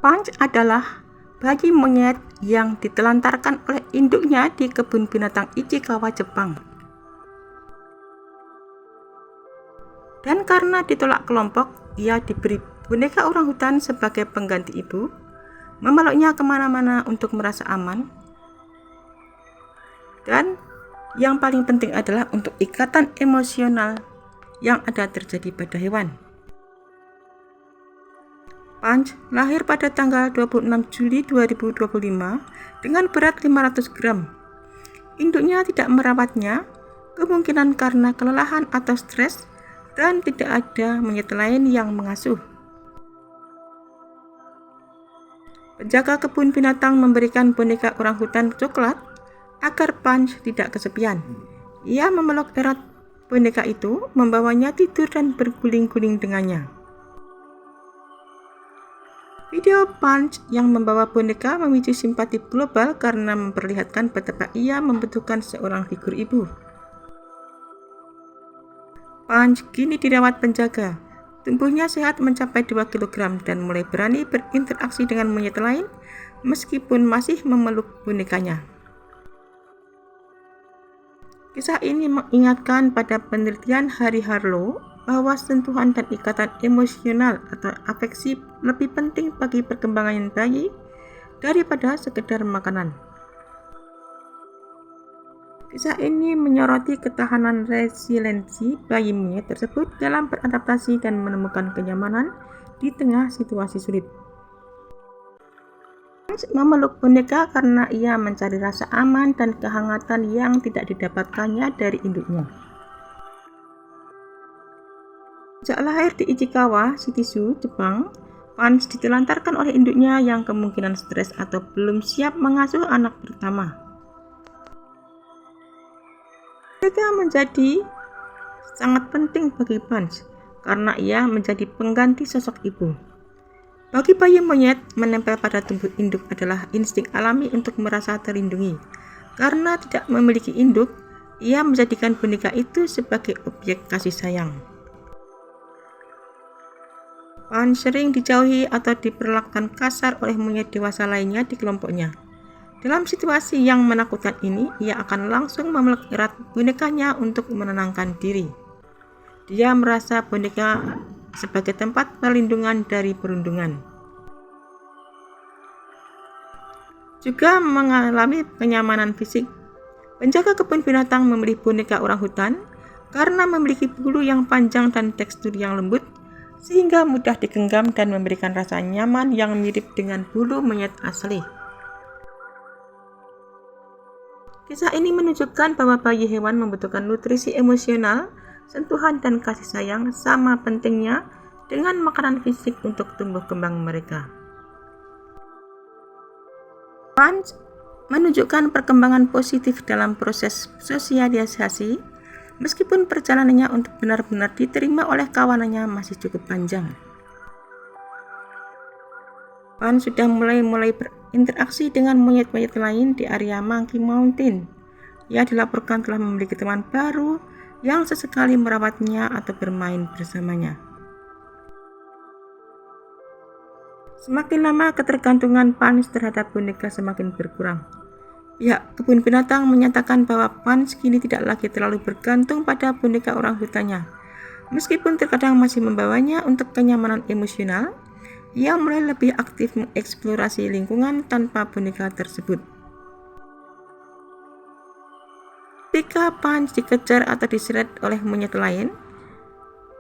Punch adalah bayi monyet yang ditelantarkan oleh induknya di kebun binatang Ichikawa, Jepang. Dan karena ditolak kelompok, ia diberi boneka orangutan sebagai pengganti ibu, memeluknya kemana-mana untuk merasa aman. Dan yang paling penting adalah untuk ikatan emosional yang ada terjadi pada hewan. Punch lahir pada tanggal 26 Juli 2025 dengan berat 500 gram. Induknya tidak merawatnya, kemungkinan karena kelelahan atau stres, dan tidak ada monyet lain yang mengasuh. Penjaga kebun binatang memberikan boneka orangutan coklat agar Punch tidak kesepian. Ia memeluk erat boneka itu, membawanya tidur dan berguling-guling dengannya. Video Punch yang membawa boneka memicu simpati global karena memperlihatkan betapa ia membutuhkan seorang figur ibu. Punch kini dirawat penjaga. Tubuhnya sehat mencapai 2 kg dan mulai berani berinteraksi dengan monyet lain meskipun masih memeluk bonekanya. Kisah ini mengingatkan pada penelitian Harry Harlow bahwa sentuhan dan ikatan emosional atau afeksi lebih penting bagi perkembangan bayi daripada sekedar makanan. Kisah ini menyoroti ketahanan resiliensi bayi monyet tersebut dalam beradaptasi dan menemukan kenyamanan di tengah situasi sulit. Punch memeluk boneka karena ia mencari rasa aman dan kehangatan yang tidak didapatkannya dari induknya. Sejak lahir di Ichikawa, Shitsu, Jepang, Punch ditelantarkan oleh induknya yang kemungkinan stres atau belum siap mengasuh anak pertama. Boneka menjadi sangat penting bagi Punch karena ia menjadi pengganti sosok ibu. Bagi bayi monyet, menempel pada tubuh induk adalah insting alami untuk merasa terlindungi. Karena tidak memiliki induk, ia menjadikan boneka itu sebagai objek kasih sayang. Punch sering dijauhi atau diperlakukan kasar oleh monyet dewasa lainnya di kelompoknya. Dalam situasi yang menakutkan ini, ia akan langsung memeluk erat bonekanya untuk menenangkan diri. Dia merasa boneka sebagai tempat perlindungan dari perundungan. Juga mengalami kenyamanan fisik. Penjaga kebun binatang memilih boneka orangutan karena memiliki bulu yang panjang dan tekstur yang lembut, sehingga mudah digenggam dan memberikan rasa nyaman yang mirip dengan bulu monyet asli. Kisah ini menunjukkan bahwa bayi hewan membutuhkan nutrisi emosional, sentuhan dan kasih sayang sama pentingnya dengan makanan fisik untuk tumbuh kembang mereka. Punch menunjukkan perkembangan positif dalam proses sosialisasi, meskipun perjalanannya untuk benar-benar diterima oleh kawanannya masih cukup panjang. Punch sudah mulai berinteraksi dengan monyet-monyet lain di area Monkey Mountain. Ia dilaporkan telah memiliki teman baru yang sesekali merawatnya atau bermain bersamanya. Semakin lama ketergantungan Punch terhadap boneka semakin berkurang. Pihak kebun binatang menyatakan bahwa Punch kini tidak lagi terlalu bergantung pada boneka orangutannya. Meskipun terkadang masih membawanya untuk kenyamanan emosional, ia mulai lebih aktif mengeksplorasi lingkungan tanpa boneka tersebut. Ketika Punch dikejar atau diseret oleh monyet lain,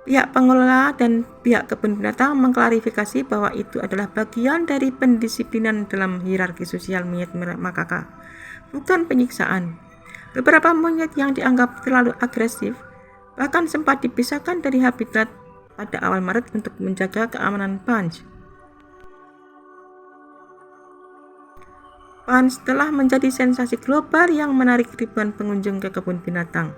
pihak pengelola dan pihak kebun binatang mengklarifikasi bahwa itu adalah bagian dari pendisiplinan dalam hierarki sosial monyet makaka, bukan penyiksaan. Beberapa monyet yang dianggap terlalu agresif bahkan sempat dipisahkan dari habitat pada awal Maret untuk menjaga keamanan Punch. Punch telah menjadi sensasi global yang menarik ribuan pengunjung ke kebun binatang.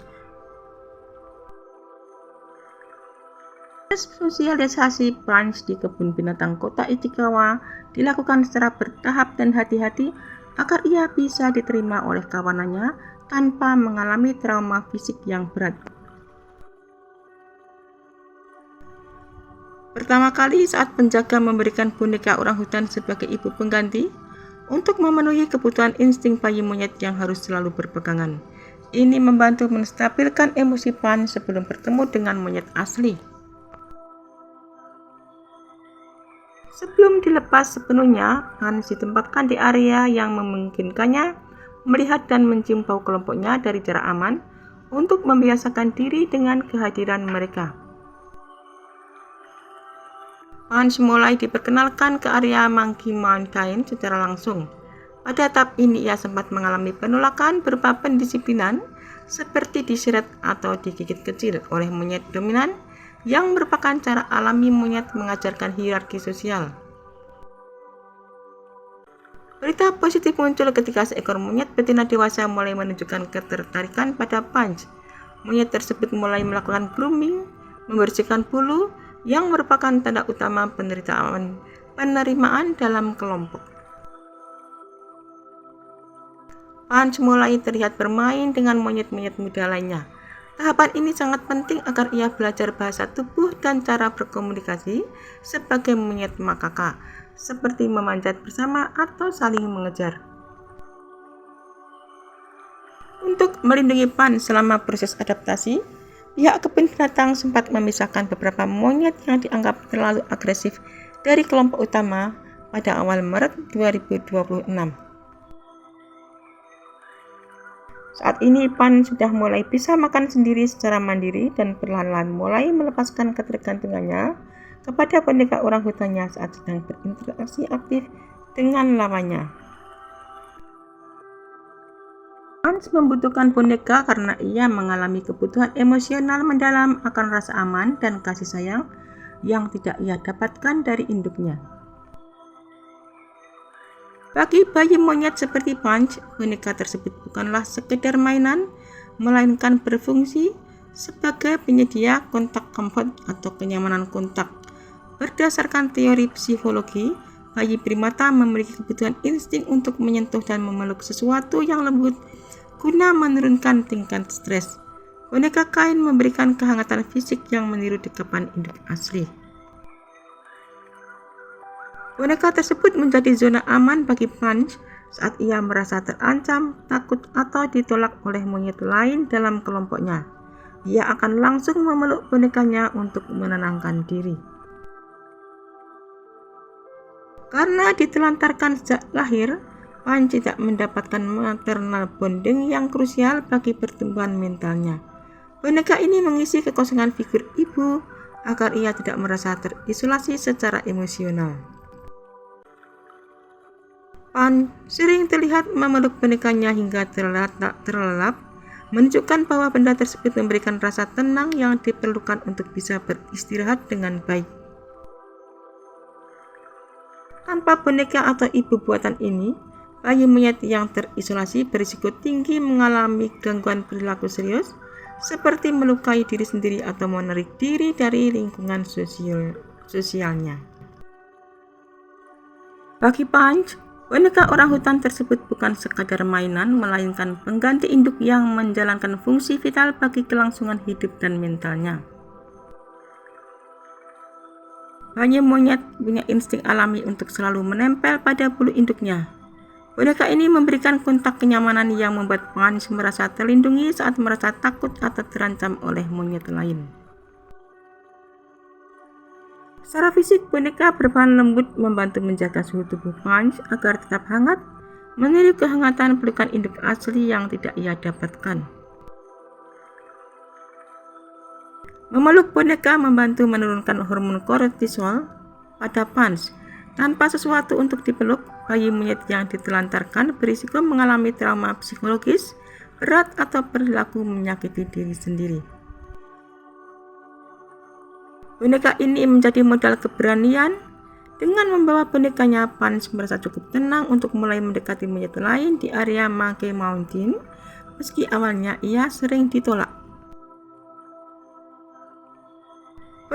Proses sosialisasi Punch di kebun binatang kota Ichikawa dilakukan secara bertahap dan hati-hati agar ia bisa diterima oleh kawanannya tanpa mengalami trauma fisik yang berat. Pertama kali saat penjaga memberikan boneka orangutan sebagai ibu pengganti untuk memenuhi kebutuhan insting bayi monyet yang harus selalu berpegangan. Ini membantu menstabilkan emosi Punch sebelum bertemu dengan monyet asli. Sebelum dilepas sepenuhnya, Punch ditempatkan di area yang memungkinkannya melihat dan mencium bau kelompoknya dari jarak aman untuk membiasakan diri dengan kehadiran mereka. Punch mulai diperkenalkan ke area Monkey Mountain secara langsung. Pada tahap ini ia sempat mengalami penolakan berupa pendisiplinan seperti diseret atau digigit kecil oleh monyet dominan yang merupakan cara alami monyet mengajarkan hierarki sosial. Berita positif muncul ketika seekor monyet betina dewasa mulai menunjukkan ketertarikan pada Punch. Monyet tersebut mulai melakukan grooming, membersihkan bulu, yang merupakan tanda utama penerimaan dalam kelompok. Punch mulai terlihat bermain dengan monyet-monyet muda lainnya. Tahapan ini sangat penting agar ia belajar bahasa tubuh dan cara berkomunikasi sebagai monyet makaka, seperti memanjat bersama atau saling mengejar. Untuk melindungi Punch selama proses adaptasi, pihak kebun binatang sempat memisahkan beberapa monyet yang dianggap terlalu agresif dari kelompok utama pada awal Maret 2026. Saat ini Punch sudah mulai bisa makan sendiri secara mandiri dan perlahan-lahan mulai melepaskan ketergantungannya kepada boneka orangutannya saat sedang berinteraksi aktif dengan lawannya. Punch membutuhkan boneka karena ia mengalami kebutuhan emosional mendalam akan rasa aman dan kasih sayang yang tidak ia dapatkan dari induknya. Bagi bayi monyet seperti Punch, boneka tersebut bukanlah sekedar mainan, melainkan berfungsi sebagai penyedia kontak comfort atau kenyamanan kontak. Berdasarkan teori psikologi, bayi primata memiliki kebutuhan insting untuk menyentuh dan memeluk sesuatu yang lembut guna menurunkan tingkat stres. Boneka kain memberikan kehangatan fisik yang meniru dekapan induk asli. Boneka tersebut menjadi zona aman bagi Punch saat ia merasa terancam, takut, atau ditolak oleh monyet lain dalam kelompoknya. Ia akan langsung memeluk bonekanya untuk menenangkan diri. Karena ditelantarkan sejak lahir, Punch tidak mendapatkan maternal bonding yang krusial bagi pertumbuhan mentalnya. Boneka ini mengisi kekosongan figur ibu agar ia tidak merasa terisolasi secara emosional. Punch sering terlihat memeluk bonekanya hingga terlelap, menunjukkan bahwa benda tersebut memberikan rasa tenang yang diperlukan untuk bisa beristirahat dengan baik. Tanpa boneka atau ibu buatan ini, bayi monyet yang terisolasi berisiko tinggi mengalami gangguan perilaku serius, seperti melukai diri sendiri atau menarik diri dari lingkungan sosialnya. Bagi Punch, boneka orangutan tersebut bukan sekadar mainan, melainkan pengganti induk yang menjalankan fungsi vital bagi kelangsungan hidup dan mentalnya. Bayi monyet punya insting alami untuk selalu menempel pada bulu induknya. Boneka ini memberikan kontak kenyamanan yang membuat Punch merasa terlindungi saat merasa takut atau terancam oleh monyet lain. Secara fisik, boneka berbahan lembut membantu menjaga suhu tubuh Punch agar tetap hangat, meniru kehangatan pelukan induk asli yang tidak ia dapatkan. Memeluk boneka membantu menurunkan hormon kortisol pada Punch. Tanpa sesuatu untuk dipeluk, bayi monyet yang ditelantarkan berisiko mengalami trauma psikologis berat atau perilaku menyakiti diri sendiri. Boneka ini menjadi modal keberanian. Dengan membawa bonekanya, Punch merasa cukup tenang untuk mulai mendekati monyet lain di area Monkey Mountain, meski awalnya ia sering ditolak.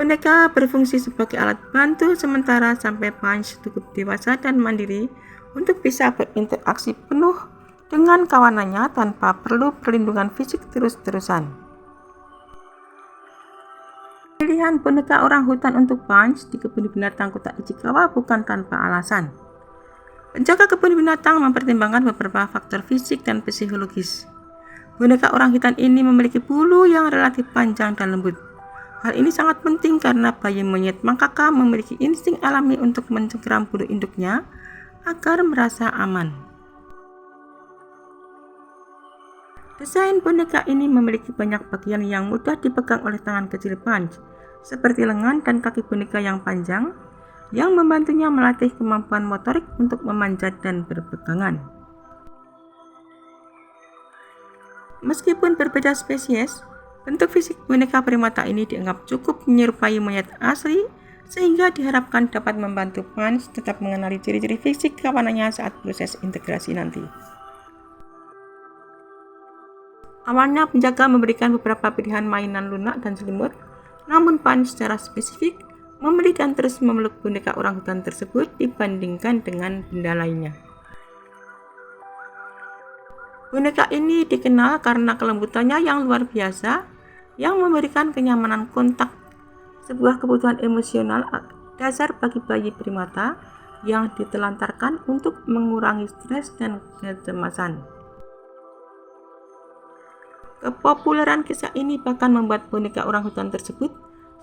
Boneka berfungsi sebagai alat bantu sementara sampai Punch cukup dewasa dan mandiri untuk bisa berinteraksi penuh dengan kawanannya tanpa perlu perlindungan fisik terus-terusan. Pilihan boneka orang hutan untuk Punch di kebun binatang kota Ichikawa bukan tanpa alasan. Penjaga kebun binatang mempertimbangkan beberapa faktor fisik dan psikologis. Boneka orang hutan ini memiliki bulu yang relatif panjang dan lembut. Hal ini sangat penting karena bayi monyet makaka memiliki insting alami untuk mencengkeram bulu induknya agar merasa aman. Desain boneka ini memiliki banyak bagian yang mudah dipegang oleh tangan kecil Punch, seperti lengan dan kaki boneka yang panjang, yang membantunya melatih kemampuan motorik untuk memanjat dan berpegangan. Meskipun berbeda spesies, bentuk fisik boneka primata ini dianggap cukup menyerupai monyet asli, sehingga diharapkan dapat membantu Punch tetap mengenali ciri-ciri fisik kawanannya saat proses integrasi nanti. Awalnya penjaga memberikan beberapa pilihan mainan lunak dan selimut, namun Punch secara spesifik memilih dan terus memeluk boneka orang hutan tersebut dibandingkan dengan benda lainnya. Boneka ini dikenal karena kelembutannya yang luar biasa, yang memberikan kenyamanan kontak, sebuah kebutuhan emosional dasar bagi bayi primata yang ditelantarkan untuk mengurangi stres dan kecemasan. Kepopuleran kisah ini bahkan membuat boneka orang hutan tersebut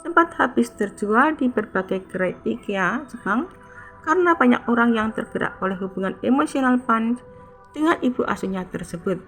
sempat habis terjual di berbagai gerai IKEA Jepang karena banyak orang yang tergerak oleh hubungan emosional Punch dengan ibu asuhnya tersebut.